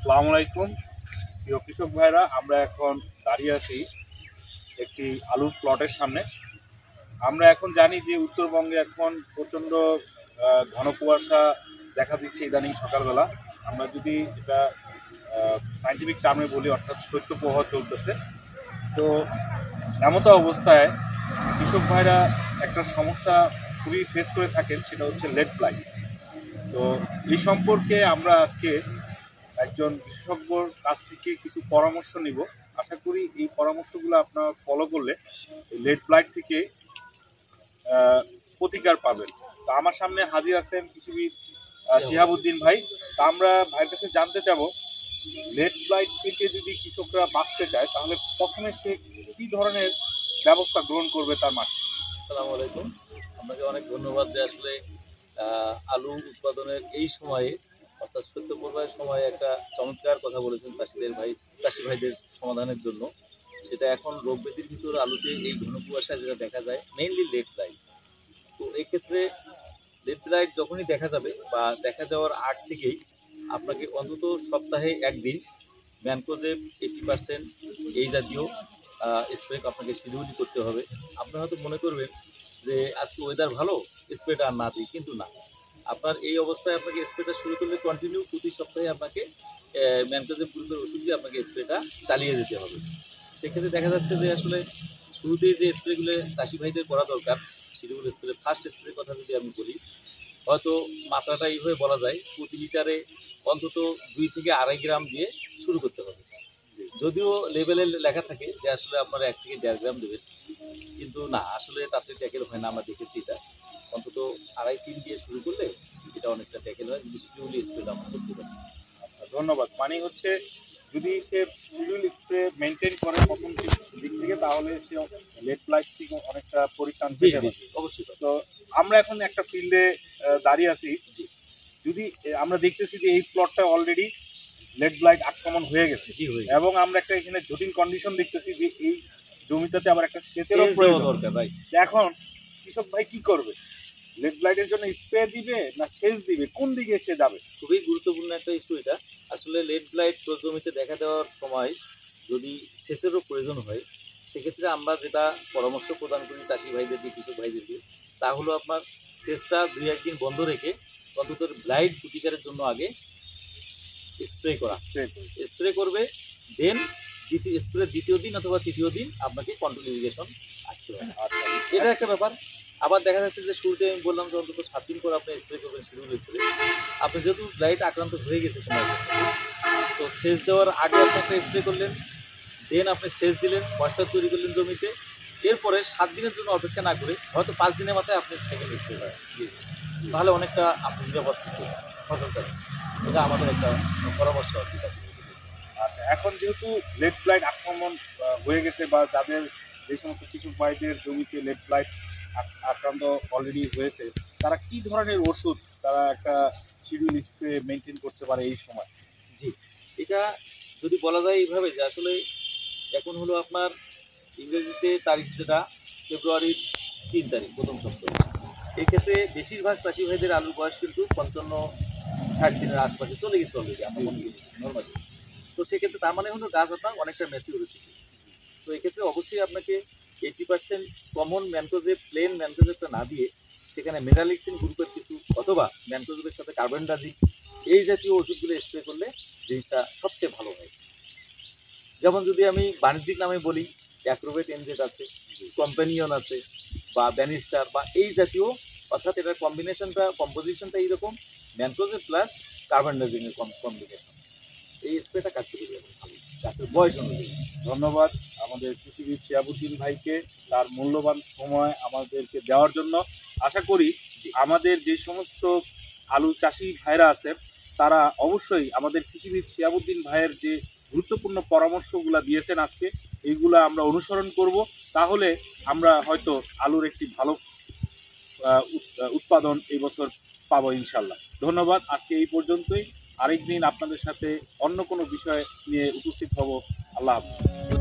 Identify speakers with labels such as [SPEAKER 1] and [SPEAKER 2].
[SPEAKER 1] আসসালামু আলাইকুম প্রিয় কৃষক ভাইরা, আমরা এখন দাঁড়িয়ে আছি একটি আলুর প্লটের সামনে। আমরা এখন জানি যে উত্তরবঙ্গে এখন প্রচণ্ড ঘন কুয়াশা দেখা দিচ্ছে ইদানিং সকালবেলা। আমরা যদি এটা সায়েন্টিফিক টার্মে বলি, অর্থাৎ শৈত্যপ্রবাহ চলতেছে। তো এমতো অবস্থায় কৃষক ভাইরা একটা সমস্যা খুবই ফেস করে থাকেন, সেটা হচ্ছে লেট ব্লাইট। তো এই সম্পর্কে আমরা আজকে একজন বিশেষজ্ঞর কাছ থেকে কিছু পরামর্শ নিব। আশা করি এই পরামর্শগুলো আপনারা ফলো করলে লেট ব্লাইট থেকে প্রতিকার পাবেন। তো আমার সামনে হাজির আছেন কৃষিবিদ শিহাবুদ্দিন ভাই। তা আমরা ভাইয়ের কাছে জানতে চাবো, লেট ব্লাইট থেকে যদি কৃষকরা বাঁচতে চায় তাহলে প্রথমে সে কী ধরনের ব্যবস্থা গ্রহণ করবে তার মাঠে?
[SPEAKER 2] আসসালামু আলাইকুম, আপনাকে অনেক ধন্যবাদ যে আসলে আলু উৎপাদনের এই সময়ে অর্থাৎ শৈত্যপ্রবাহের সময়ে একটা চমৎকার কথা বলেছেন চাষি ভাইদের সমাধানের জন্য। সেটা এখন রোগ ব্যাধির ভিতর আলুতে এই ঘন কুয়াশায় যেটা দেখা যায়, মেইনলি লেট ব্লাইট। তো এই ক্ষেত্রে লেট ব্লাইট যখনই দেখা যাবে বা দেখা যাওয়ার আগ থেকেই আপনাকে অন্তত সপ্তাহে একদিন ম্যানকোজেব 80% এই জাতীয় স্প্রে আপনাকে শিডিউল করতে হবে। আপনি হয়তো মনে করবেন যে আজকে ওয়েদার ভালো, স্প্রেটা আর না দিই, কিন্তু না, আপনার এই অবস্থায় আপনাকে স্প্রেটা শুরু করলে কন্টিনিউ প্রতি সপ্তাহে আপনাকে ম্যানকোজেব গ্রুপের ওষুধ দিয়ে আপনাকে স্প্রেটা চালিয়ে যেতে হবে। সেক্ষেত্রে দেখা যাচ্ছে যে আসলে শুরুতেই যে স্প্রেগুলো চাষি ভাইদের করা দরকার, শিডিউল স্প্রে, ফার্স্ট স্প্রে কথা যদি আমি বলি, হয়তো মাত্রাটা এইভাবে বলা যায় প্রতি লিটারে অন্তত 2 থেকে 2.5 গ্রাম দিয়ে শুরু করতে হবে। যদিও লেভেলে লেখা থাকে যে আসলে আপনারা 1 থেকে 1.5 গ্রাম দেবেন, কিন্তু না, আসলে তাতে ট্যাকেল হয় না। আমরা দেখেছি এটা অন্তত 2.5-3 দিয়ে শুরু করলে এটা অনেকটা ট্যাকেল হয় যদি শিডিউলি স্প্রেটা আমরা করতে পারি।
[SPEAKER 1] ধন্যবাদ। মানে হচ্ছে যদি সে শিডিউল স্প্রে মেনটেন করে প্রথম দিক থেকে, তাহলে সে লেট ব্লাইট থেকে অনেকটা পরিত্রাণ পেতে পারে।
[SPEAKER 2] অবশ্যই।
[SPEAKER 1] তো আমরা এখন একটা ফিল্ডে দাঁড়িয়ে আছি। যদি আমরা দেখতেছি যে এই প্লটটা অলরেডি লেট ব্লাইট আক্রমণ হয়ে গেছে, এবং আমরা একটা এখানে জটিল কন্ডিশন দেখতেছি যে এই জমিটাতে আবার একটা সেচেরও প্রয়োজন দরকার। এখন কৃষক ভাই কি করবে? লেট ব্লাইটের জন্য স্প্রে দিবে না সেচ দিবে, কোন দিকে সে যাবে?
[SPEAKER 2] খুবই গুরুত্বপূর্ণ একটা ইস্যু এটা। আসলে লেট ব্লাইট জমিতে দেখা দেওয়ার সময় যদি সেচেরও প্রয়োজন হয়, সেক্ষেত্রে আমরা যেটা পরামর্শ প্রদান করি চাষি ভাইদেরকে, কৃষক ভাইদেরকে, তা হলো আপনার সেচটা 2-1 দিন বন্ধ রেখে অন্তত ব্লাইট প্রতিকারের জন্য আগে স্প্রে করবে। দেন দ্বিতীয় দিন অথবা তৃতীয় দিন আপনাকে কন্ট্রোল ইরিগেশন আসতে হবে। এটা একটা ব্যাপার। আবার দেখা যাচ্ছে যে শুরুতে আমি বললাম যে অন্তত 7 দিন পর আপনি স্প্রে করবেন শিডিউল স্প্রে। আপনি যেহেতু ব্লাইট আক্রান্ত হয়ে গেছে কোনো তো সেচ দেওয়ার আগে আপনি একটা স্প্রে করলেন, দেন আপনি সেচ দিলেন, ময়েশ্চার তৈরি করলেন জমিতে। এরপরে 7 দিনের জন্য অপেক্ষা না করে হয়তো 5 দিনের মাথায় আপনি সেকেন্ড স্প্রে করেন, তাহলে অনেকটা আপনি নিরাপদ থাকতে ফসল করেন। এটা আমাদের একটা পরামর্শ আর কি চাষি।
[SPEAKER 1] আচ্ছা, এখন যেহেতু লেট ব্লাইট আক্রমণ হয়ে গেছে, বা যাদের যে সমস্ত কৃষক ভাইদের জমিতে লেট ব্লাইট আক্রান্ত অলরেডি হয়েছে, তারা কি ধরনের ওষুধ তারা একটা শিডিউল স্প্রে মেনটেন করতে পারে এই সময়?
[SPEAKER 2] জি, এটা যদি বলা যায় এইভাবে যে আসলে এখন হলো আপনার ইংরেজিতে তারিখ যেটা ফেব্রুয়ারির 3 তারিখ, প্রথম সপ্তাহ। এই ক্ষেত্রে বেশিরভাগ চাষি ভাইদের আলুর বয়স কিন্তু 55-60 দিনের আশপাশে চলে গেছে অলরেডি, আমরা মনে করি নর্মালি। তো সেক্ষেত্রে তার মানে হলো গাছ আপনার অনেকটা ম্যাচিউরিটি। তো এক্ষেত্রে অবশ্যই আপনাকে 80% কমন ম্যানকোজেব, প্লেন ম্যানকোজেবটা না দিয়ে সেখানে মেটালিক্সিন গ্রুপের কিছু অথবা ম্যানকোজেবের সাথে কার্বনডাজিম এই জাতীয় ওষুধগুলো স্প্রে করলে জিনিসটা সবচেয়ে ভালো হয়। যেমন যদি আমি বাণিজ্যিক নামে বলি, অ্যাক্রোভেট এনজেট আছে, কম্প্যানিয়ন আছে, বা ব্যানিস্টার বা এই জাতীয়, অর্থাৎ এটার কম্পোজিশনটা এইরকম, ম্যানকোজেব প্লাস কার্বনডাজিমের কম্বিনেশন। এই স্প্রেটা কার্যকরী এবং ভালো গাছের বয়স অনুযায়ী।
[SPEAKER 1] ধন্যবাদ আমাদের কৃষিবিদ শিহাবুদ্দিন ভাইকে তার মূল্যবান সময় আমাদেরকে দেওয়ার জন্য। আশা করি আমাদের যে সমস্ত আলু চাষি ভাইরা আছে তারা অবশ্যই আমাদের কৃষিবিদ শিহাবুদ্দিন ভাইয়ের যে গুরুত্বপূর্ণ পরামর্শগুলো দিয়েছেন আজকে, এইগুলো আমরা অনুসরণ করব। তাহলে আমরা হয়তো আলুর একটি ভালো উৎপাদন এই বছর পাবো ইনশাল্লাহ। ধন্যবাদ। আজকে এই পর্যন্তই। আরেকদিন আপনাদের সাথে অন্য কোনো বিষয় নিয়ে উপস্থিত হব। আল্লাহ হাফিজ।